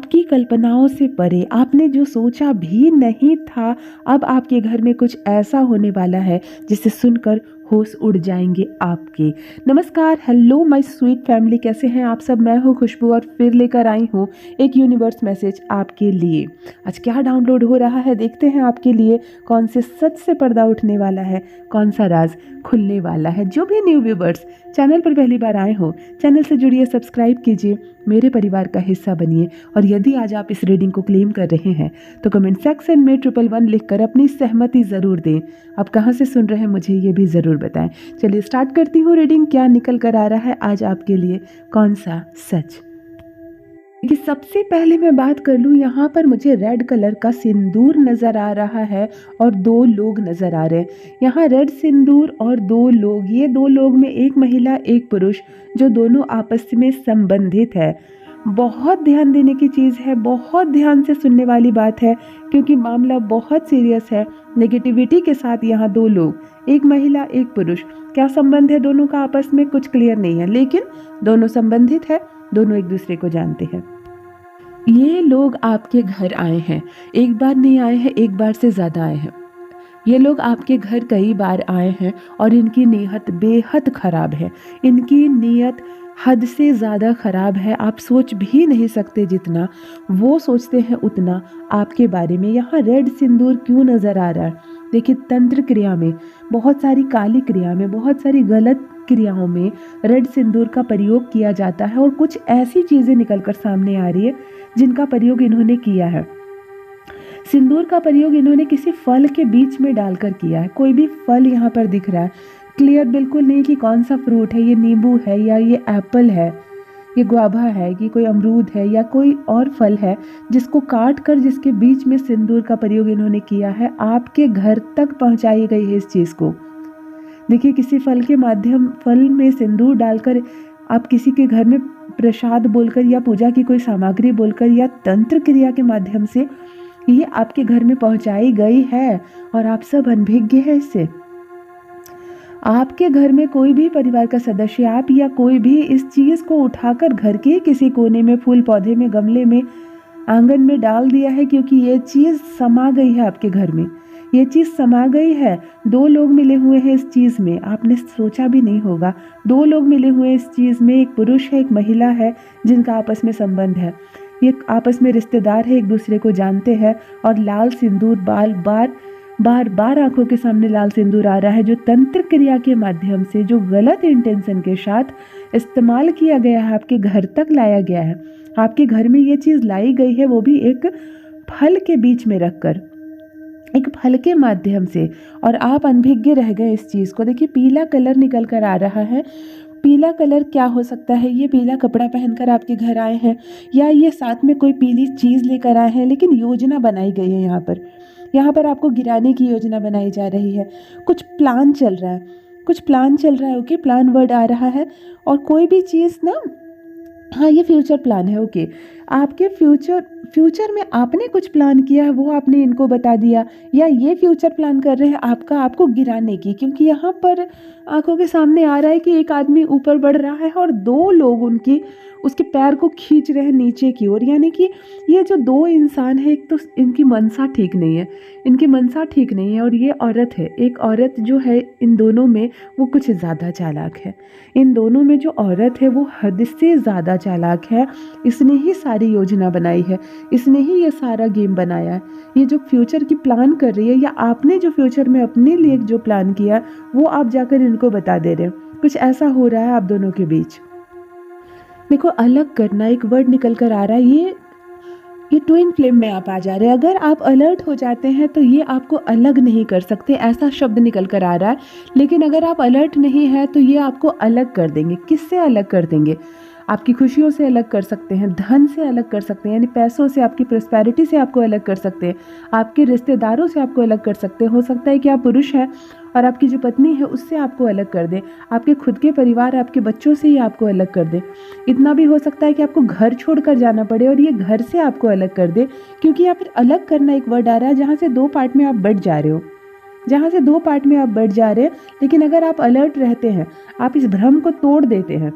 आपकी कल्पनाओं से परे, आपने जो सोचा भी नहीं था, अब आपके घर में कुछ ऐसा होने वाला है जिसे सुनकर होश उड़ जाएंगे आपके। नमस्कार, हेलो माय स्वीट फैमिली, कैसे हैं आप सब। मैं हूँ खुशबू और फिर लेकर आई हूँ एक यूनिवर्स मैसेज आपके लिए। आज क्या डाउनलोड हो रहा है देखते हैं आपके लिए। कौन से सच से पर्दा उठने वाला है, कौन सा राज खुलने वाला है। जो भी न्यू व्यूवर्स चैनल पर पहली बार आए हो, चैनल से जुड़िए, सब्सक्राइब कीजिए, मेरे परिवार का हिस्सा बनिए। और यदि आज आप इस रीडिंग को क्लेम कर रहे हैं तो कमेंट सेक्शन में 111 लिखकर अपनी सहमति ज़रूर दें। आप कहाँ से सुन रहे हैं मुझे ये भी ज़रूर बताएं। चलिए स्टार्ट करती हूँ रीडिंग। क्या निकल कर आ रहा है आज आपके लिए, कौन सा सच। कि सबसे पहले मैं बात कर लूँ, यहाँ पर मुझे रेड कलर का सिंदूर नज़र आ रहा है और दो लोग नज़र आ रहे हैं। यहाँ रेड सिंदूर और दो लोग, ये दो लोग में एक महिला एक पुरुष जो दोनों आपस में संबंधित है। बहुत ध्यान देने की चीज़ है, बहुत ध्यान से सुनने वाली बात है, क्योंकि मामला बहुत सीरियस है। नेगेटिविटी के साथ यहाँ दो लोग, एक महिला एक पुरुष, क्या संबंध है दोनों का आपस में कुछ क्लियर नहीं है, लेकिन दोनों संबंधित है, दोनों एक दूसरे को जानते हैं। ये लोग आपके घर आए हैं, एक बार नहीं आए हैं, एक बार से ज़्यादा आए हैं। ये लोग आपके घर कई बार आए हैं और इनकी नीयत बेहद ख़राब है। इनकी नीयत हद से ज़्यादा ख़राब है। आप सोच भी नहीं सकते जितना वो सोचते हैं उतना आपके बारे में। यहाँ रेड सिंदूर क्यों नज़र आ रहा है? देखिए, तंत्र क्रिया में, बहुत सारी काली क्रिया में, बहुत सारी गलत क्रियाओं में रेड सिंदूर का प्रयोग किया जाता है और कुछ ऐसी चीज़ें निकलकर सामने आ रही है जिनका प्रयोग इन्होंने किया है। सिंदूर का प्रयोग इन्होंने किसी फल के बीच में डालकर किया है। कोई भी फल यहाँ पर दिख रहा है, क्लियर बिल्कुल नहीं कि कौन सा फ्रूट है, ये नींबू है या ये एप्पल है, ये गुआवा है कि कोई अमरूद है या कोई और फल है, जिसको काट कर जिसके बीच में सिंदूर का प्रयोग इन्होंने किया है। आपके घर तक पहुँचाई गई है इस चीज़ को। देखिए, किसी फल के माध्यम, फल में सिंदूर डालकर आप किसी के घर में प्रसाद बोलकर या पूजा की कोई सामग्री बोलकर या तंत्र क्रिया के माध्यम से ये आपके घर में पहुंचाई गई है और आप सब अनभिज्ञ हैं इससे। आपके घर में कोई भी परिवार का सदस्य, आप या कोई भी, इस चीज़ को उठाकर घर के किसी कोने में, फूल पौधे में, गमले में, आंगन में डाल दिया है, क्योंकि ये चीज़ समा गई है आपके घर में। ये चीज़ समा गई है। दो लोग मिले हुए हैं इस चीज़ में, आपने सोचा भी नहीं होगा। दो लोग मिले हुए हैं इस चीज़ में, एक पुरुष है एक महिला है जिनका आपस में संबंध है। ये आपस में रिश्तेदार है, एक दूसरे को जानते हैं। और लाल सिंदूर बार बार आंखों के सामने लाल सिंदूर आ रहा है, जो तंत्र क्रिया के माध्यम से, जो गलत इंटेंशन के साथ इस्तेमाल किया गया है, आपके घर तक लाया गया है। आपके घर में ये चीज़ लाई गई है, वो भी एक फल के बीच में रखकर, एक फल के माध्यम से, और आप अनभिज्ञ रह गए इस चीज़ को। देखिए, पीला कलर निकल कर आ रहा है। पीला कलर क्या हो सकता है? ये पीला कपड़ा पहनकर आपके घर आए हैं, या ये साथ में कोई पीली चीज़ लेकर आए हैं, लेकिन योजना बनाई गई है यहाँ पर आपको गिराने की योजना बनाई जा रही है। कुछ प्लान चल रहा है, कुछ प्लान चल रहा है। ओके, प्लान वर्ड आ रहा है। और कोई भी चीज़ ना, हाँ, ये फ्यूचर प्लान है। ओके, आपके फ्यूचर में आपने कुछ प्लान किया है, वो आपने इनको बता दिया, या ये फ्यूचर प्लान कर रहे हैं आपको गिराने की। क्योंकि यहाँ पर आंखों के सामने आ रहा है कि एक आदमी ऊपर बढ़ रहा है और दो लोग उसके पैर को खींच रहे हैं नीचे की ओर। यानी कि ये जो दो इंसान है, एक तो इनकी मनसा ठीक नहीं है, इनकी मनसा ठीक नहीं है, और ये औरत है, एक औरत जो है इन दोनों में, वो कुछ ज़्यादा चालाक है। इन दोनों में जो औरत है वो हद से ज़्यादा चालाक है। इसने ही सारी योजना बनाई है, इसने ही ये सारा गेम बनाया है। ये जो फ्यूचर की प्लान कर रही है, या आपने जो फ्यूचर में अपने लिए जो प्लान किया, वो आप जाकर इनको बता दे रहे हैं। कुछ ऐसा हो रहा है आप दोनों के बीच। देखो, अलग करना एक वर्ड निकल कर आ रहा है। ये ट्विन फ्लेम में आप आ जा रहे हैं। अगर आप अलर्ट हो जाते हैं तो ये आपको अलग नहीं कर सकते, ऐसा शब्द निकल कर आ रहा है। लेकिन अगर आप अलर्ट नहीं है तो ये आपको अलग कर देंगे। किससे अलग कर देंगे? आपकी खुशियों से अलग कर सकते हैं, धन से अलग कर सकते हैं, यानी पैसों से, आपकी प्रॉस्पेरिटी से आपको अलग कर सकते हैं, आपके रिश्तेदारों से आपको अलग कर सकते हैं। हो सकता है कि आप पुरुष हैं और आपकी जो पत्नी है उससे आपको अलग कर दें, आपके खुद के परिवार, आपके बच्चों से ही आपको अलग कर दें। इतना भी हो सकता है कि आपको घर छोड़कर जाना पड़े और ये घर से आपको अलग कर दे। क्योंकि यहाँ पर अलग करना एक वर्ड आ रहा है जहाँ से दो पार्ट में आप बढ़ जा रहे हो, जहाँ से दो पार्ट में आप बढ़ जा रहे हैं। लेकिन अगर आप अलर्ट रहते हैं, आप इस भ्रम को तोड़ देते हैं,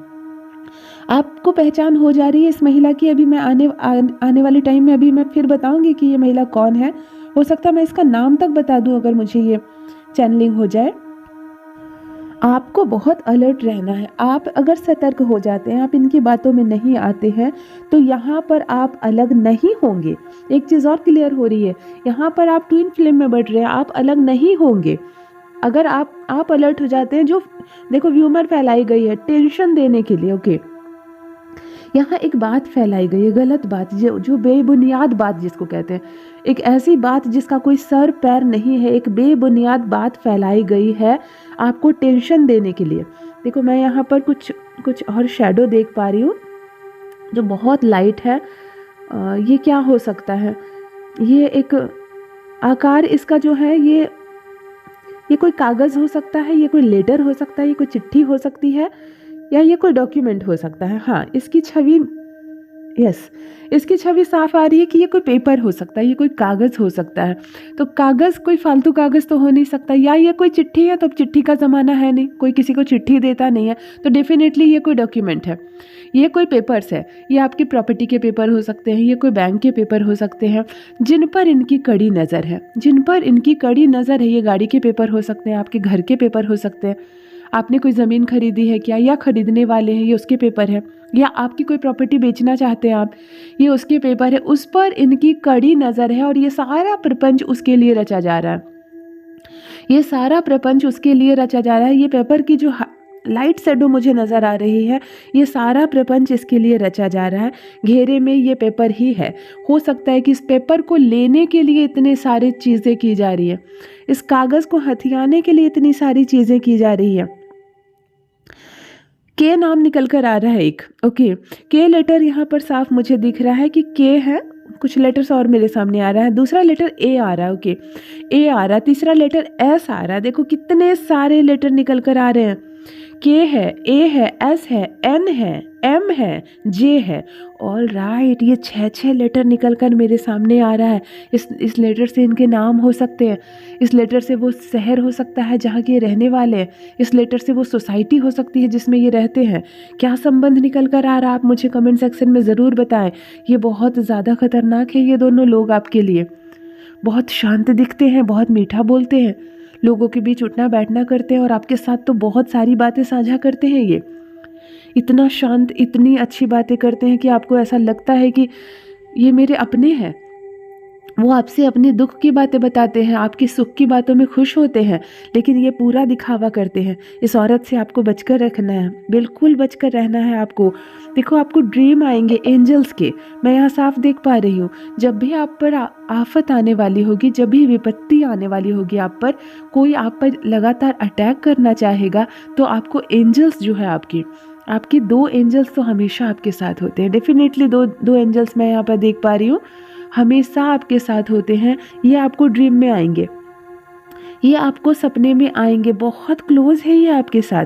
आपको पहचान हो जा रही है इस महिला की। अभी मैं आने वाले टाइम में अभी मैं फिर बताऊंगी कि ये महिला कौन है। हो सकता है मैं इसका नाम तक बता दूं अगर मुझे ये चैनलिंग हो जाए। आपको बहुत अलर्ट रहना है। आप अगर सतर्क हो जाते हैं, आप इनकी बातों में नहीं आते हैं, तो यहाँ पर आप अलग नहीं होंगे। एक चीज़ और क्लियर हो रही है, यहाँ पर आप ट्विन फ्लेम में बढ़ रहे हैं, आप अलग नहीं होंगे। अगर आप अलर्ट हो जाते हैं, जो देखो व्यूमर फैलाई गई है टेंशन देने के लिए, ओके। यहाँ एक बात फैलाई गई है, गलत बात, जो बेबुनियाद बात जिसको कहते हैं, एक ऐसी बात जिसका कोई सर पैर नहीं है, एक बेबुनियाद बात फैलाई गई है आपको टेंशन देने के लिए। देखो मैं यहाँ पर कुछ और शेडो देख पा रही हूँ जो बहुत लाइट है। ये क्या हो सकता है? ये एक आकार इसका जो है, ये कोई कागज़ हो सकता है, ये कोई लेटर हो सकता है, ये कोई चिट्ठी हो सकती है, या ये कोई डॉक्यूमेंट हो सकता है। हाँ, इसकी छवि साफ आ रही है कि ये कोई पेपर हो सकता है, ये कोई कागज़ हो सकता है। तो कागज़ कोई फालतू कागज़ तो हो नहीं सकता, या ये कोई चिट्ठी है, तो चिट्ठी का ज़माना है नहीं, कोई किसी को चिट्ठी देता नहीं है, तो डेफिनेटली ये कोई डॉक्यूमेंट है, ये कोई पेपर्स है। ये आपकी प्रॉपर्टी के पेपर हो सकते हैं, ये कोई बैंक के पेपर हो सकते हैं जिन पर इनकी कड़ी नज़र है, ये गाड़ी के पेपर हो सकते हैं, आपके घर के पेपर हो सकते हैं, आपने कोई ज़मीन खरीदी है क्या, या खरीदने वाले हैं, ये उसके पेपर है, या आपकी कोई प्रॉपर्टी बेचना चाहते हैं आप, ये उसके पेपर है, उस पर इनकी कड़ी नज़र है। और ये सारा प्रपंच उसके लिए रचा जा रहा है, ये सारा प्रपंच उसके लिए रचा जा रहा है। ये पेपर की जो लाइट शेडो मुझे नज़र आ रही है, ये सारा प्रपंच इसके लिए रचा जा रहा है। घेरे में ये पेपर ही है। हो सकता है कि इस पेपर को लेने के लिए इतने सारी चीज़ें की जा रही है, इस कागज़ को हथियाने के लिए इतनी सारी चीज़ें की जा रही है। के नाम निकल कर आ रहा है एक, ओके। के लेटर यहाँ पर साफ मुझे दिख रहा है कि के है। कुछ लेटर्स और मेरे सामने आ रहा है। दूसरा लेटर ए आ रहा है, ओके, ए आ रहा है। तीसरा लेटर एस आ रहा है। देखो कितने सारे लेटर निकल कर आ रहे हैं। के है, ए है, एस है, एन है, एम है, जे है। ऑल राइट, ये 6 लेटर निकल कर मेरे सामने आ रहा है। इस लेटर से इनके नाम हो सकते हैं, इस लेटर से वो शहर हो सकता है जहाँ के रहने वाले हैं, इस लेटर से वो सोसाइटी हो सकती है जिसमें ये रहते हैं। क्या संबंध निकल कर आ रहा है आप मुझे कमेंट सेक्शन में ज़रूर बताएं। ये बहुत ज़्यादा खतरनाक है ये दोनों लोग आपके लिए। बहुत शांत दिखते हैं, बहुत मीठा बोलते हैं, लोगों के बीच उठना बैठना करते हैं, और आपके साथ तो बहुत सारी बातें साझा करते हैं। ये इतना शांत, इतनी अच्छी बातें करते हैं कि आपको ऐसा लगता है कि ये मेरे अपने हैं। वो आपसे अपने दुख की बातें बताते हैं, आपकी सुख की बातों में खुश होते हैं, लेकिन ये पूरा दिखावा करते हैं। इस औरत से आपको बचकर रखना है, बिल्कुल बचकर रहना है आपको। देखो आपको ड्रीम आएंगे एंजल्स के, मैं यहाँ साफ देख पा रही हूँ। जब भी आप पर आफत आने वाली होगी, जब भी विपत्ति आने वाली होगी आप पर, कोई आप पर लगातार अटैक करना चाहेगा, तो आपको एंजल्स जो है आपकी 2 एंजल्स तो हमेशा आपके साथ होते हैं। डेफिनेटली दो एंजल्स मैं यहाँ पर देख पा रही हूँ, हमेशा आपके साथ होते हैं। ये आपको ड्रीम में आएंगे, ये आपको सपने में आएंगे। बहुत क्लोज है ये आपके साथ,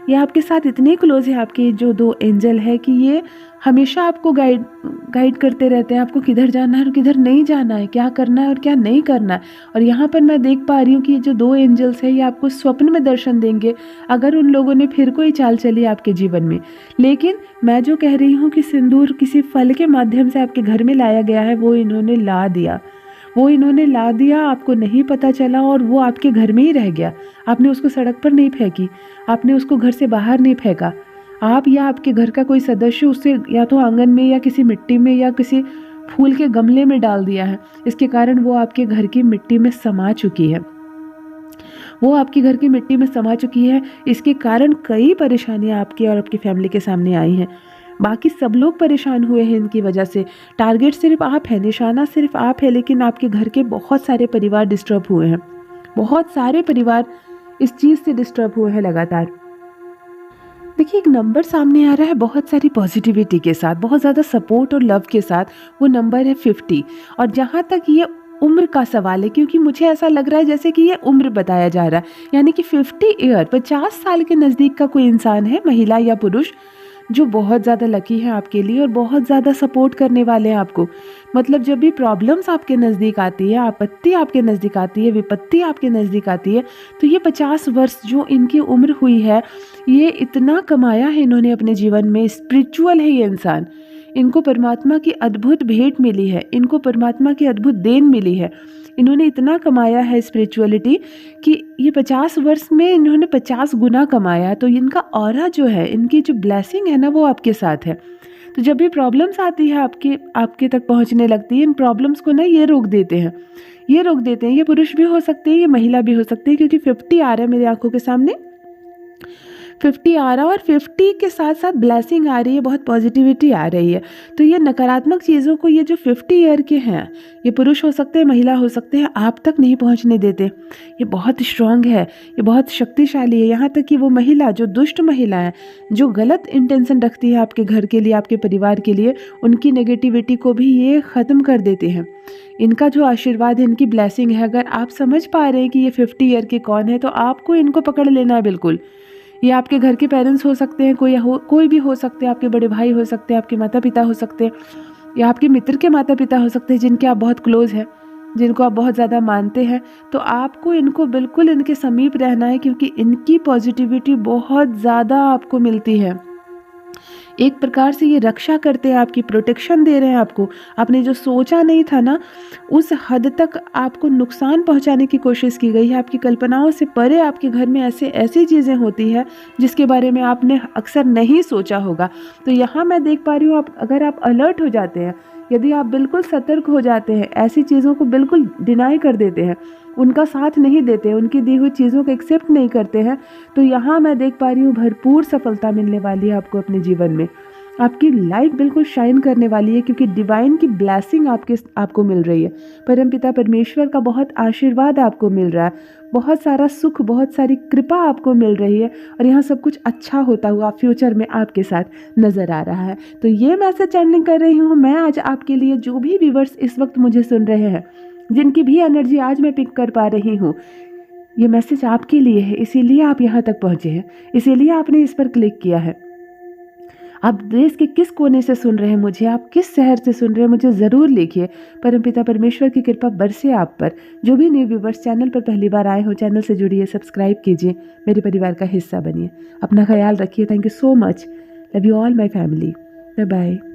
ये आपके साथ इतने क्लोज है आपके जो 2 एंजल है कि ये हमेशा आपको गाइड करते रहते हैं, आपको किधर जाना है और किधर नहीं जाना है, क्या करना है और क्या नहीं करना है। और यहाँ पर मैं देख पा रही हूँ कि ये जो 2 एंजल्स है ये आपको स्वप्न में दर्शन देंगे अगर उन लोगों ने फिर कोई चाल चली आपके जीवन में। लेकिन मैं जो कह रही हूँ कि सिंदूर किसी फल के माध्यम से आपके घर में लाया गया है, वो इन्होंने ला दिया, आपको नहीं पता चला, और वो आपके घर में ही रह गया। आपने उसको सड़क पर नहीं फेंकी, आपने उसको घर से बाहर नहीं फेंका। आप या आपके घर का कोई सदस्य उसे या तो आंगन में या किसी मिट्टी में या किसी फूल के गमले में डाल दिया है। इसके कारण वो आपके घर की मिट्टी में समा चुकी है। इसके कारण कई परेशानियां आपकी और आपकी फैमिली के सामने आई हैं। बाकी सब लोग परेशान हुए हैं इनकी वजह से। टारगेट सिर्फ आप है, निशाना सिर्फ आप है, लेकिन आपके घर के बहुत सारे परिवार डिस्टर्ब हुए हैं। बहुत सारे परिवार इस चीज़ से डिस्टर्ब हुए हैं लगातार। देखिए एक नंबर सामने आ रहा है बहुत सारी पॉजिटिविटी के साथ, बहुत ज़्यादा सपोर्ट और लव के साथ। वो नंबर है 50। और जहाँ तक ये उम्र का सवाल है, क्योंकि मुझे ऐसा लग रहा है जैसे कि ये उम्र बताया जा रहा है, यानी कि 50 ईयर 50 साल के नज़दीक का कोई इंसान है, महिला या पुरुष, जो बहुत ज़्यादा लकी है आपके लिए और बहुत ज़्यादा सपोर्ट करने वाले हैं आपको। मतलब जब भी प्रॉब्लम्स आपके नज़दीक आती है, आपत्ति आपके नज़दीक आती है, विपत्ति आपके नज़दीक आती है, तो ये 50 वर्ष जो इनकी उम्र हुई है, ये इतना कमाया है इन्होंने अपने जीवन में। स्पिरिचुअल है ये इंसान, इनको परमात्मा की अद्भुत भेंट मिली है, इनको परमात्मा की अद्भुत देन मिली है। इन्होंने इतना कमाया है स्पिरिचुअलिटी कि ये 50 वर्ष में इन्होंने 50 गुना कमाया। तो इनका ऑरा जो है, इनकी जो ब्लेसिंग है ना, वो आपके साथ है। तो जब भी प्रॉब्लम्स आती है आपके तक पहुंचने लगती है, इन प्रॉब्लम्स को ना ये रोक देते हैं, ये रोक देते हैं। ये पुरुष भी हो सकते हैं, ये महिला भी हो सकती है, क्योंकि 50 आ रहा है मेरी आंखों के सामने, 50 आ रहा है और 50 के साथ साथ ब्लेसिंग आ रही है, बहुत पॉजिटिविटी आ रही है। तो ये नकारात्मक चीज़ों को, ये जो 50 ईयर के हैं, ये पुरुष हो सकते हैं, महिला हो सकते हैं, आप तक नहीं पहुंचने देते। ये बहुत स्ट्रांग है, ये बहुत शक्तिशाली है। यहाँ तक कि वो महिला, जो दुष्ट महिला है, जो गलत इंटेंशन रखती है आपके घर के लिए, आपके परिवार के लिए, उनकी नेगेटिविटी को भी ये ख़त्म कर देते हैं। इनका जो आशीर्वाद है, इनकी ब्लेसिंग है। अगर आप समझ पा रहे हैं कि ये 50 ईयर के कौन है, तो आपको इनको पकड़ लेना है बिल्कुल। ये आपके घर के पेरेंट्स हो सकते हैं, कोई भी हो सकते हैं, आपके बड़े भाई हो सकते हैं, आपके माता पिता हो सकते हैं, या आपके मित्र के माता पिता हो सकते हैं, जिनके आप बहुत क्लोज हैं, जिनको आप बहुत ज़्यादा मानते हैं। तो आपको इनको बिल्कुल इनके समीप रहना है, क्योंकि इनकी पॉजिटिविटी बहुत ज़्यादा आपको मिलती है। एक प्रकार से ये रक्षा करते हैं, आपकी प्रोटेक्शन दे रहे हैं आपको। आपने जो सोचा नहीं था ना, उस हद तक आपको नुकसान पहुंचाने की कोशिश की गई है। आपकी कल्पनाओं से परे आपके घर में ऐसी चीज़ें होती है जिसके बारे में आपने अक्सर नहीं सोचा होगा। तो यहाँ मैं देख पा रही हूँ, अगर आप अलर्ट हो जाते हैं, यदि आप बिल्कुल सतर्क हो जाते हैं, ऐसी चीज़ों को बिल्कुल डिनाई कर देते हैं, उनका साथ नहीं देते, उनकी दी हुई चीज़ों को एक्सेप्ट नहीं करते हैं, तो यहाँ मैं देख पा रही हूँ भरपूर सफलता मिलने वाली है आपको अपने जीवन में। आपकी लाइफ बिल्कुल शाइन करने वाली है, क्योंकि डिवाइन की ब्लेसिंग आपको मिल रही है। परमपिता परमेश्वर का बहुत आशीर्वाद आपको मिल रहा है, बहुत सारा सुख, बहुत सारी कृपा आपको मिल रही है, और यहाँ सब कुछ अच्छा होता हुआ फ्यूचर में आपके साथ नज़र आ रहा है। तो ये मैसेज चैनलिंग कर रही हूँ मैं आज आपके लिए। जो भी व्यूवर्स इस वक्त मुझे सुन रहे हैं, जिनकी भी एनर्जी आज मैं पिक कर पा रही हूँ, ये मैसेज आपके लिए है, इसीलिए आप यहाँ तक पहुँचे हैं, इसीलिए आपने इस पर क्लिक किया है। आप देश के किस कोने से सुन रहे हैं मुझे, आप किस शहर से सुन रहे हैं, मुझे ज़रूर लिखिए। परमपिता परमेश्वर की कृपा बरसे आप पर। जो भी न्यू व्यूवर्स चैनल पर पहली बार आए हो, चैनल से जुड़िए, सब्सक्राइब कीजिए, मेरे परिवार का हिस्सा बनिए। अपना ख्याल रखिए। Thank you so much. Love you all my family. Bye bye.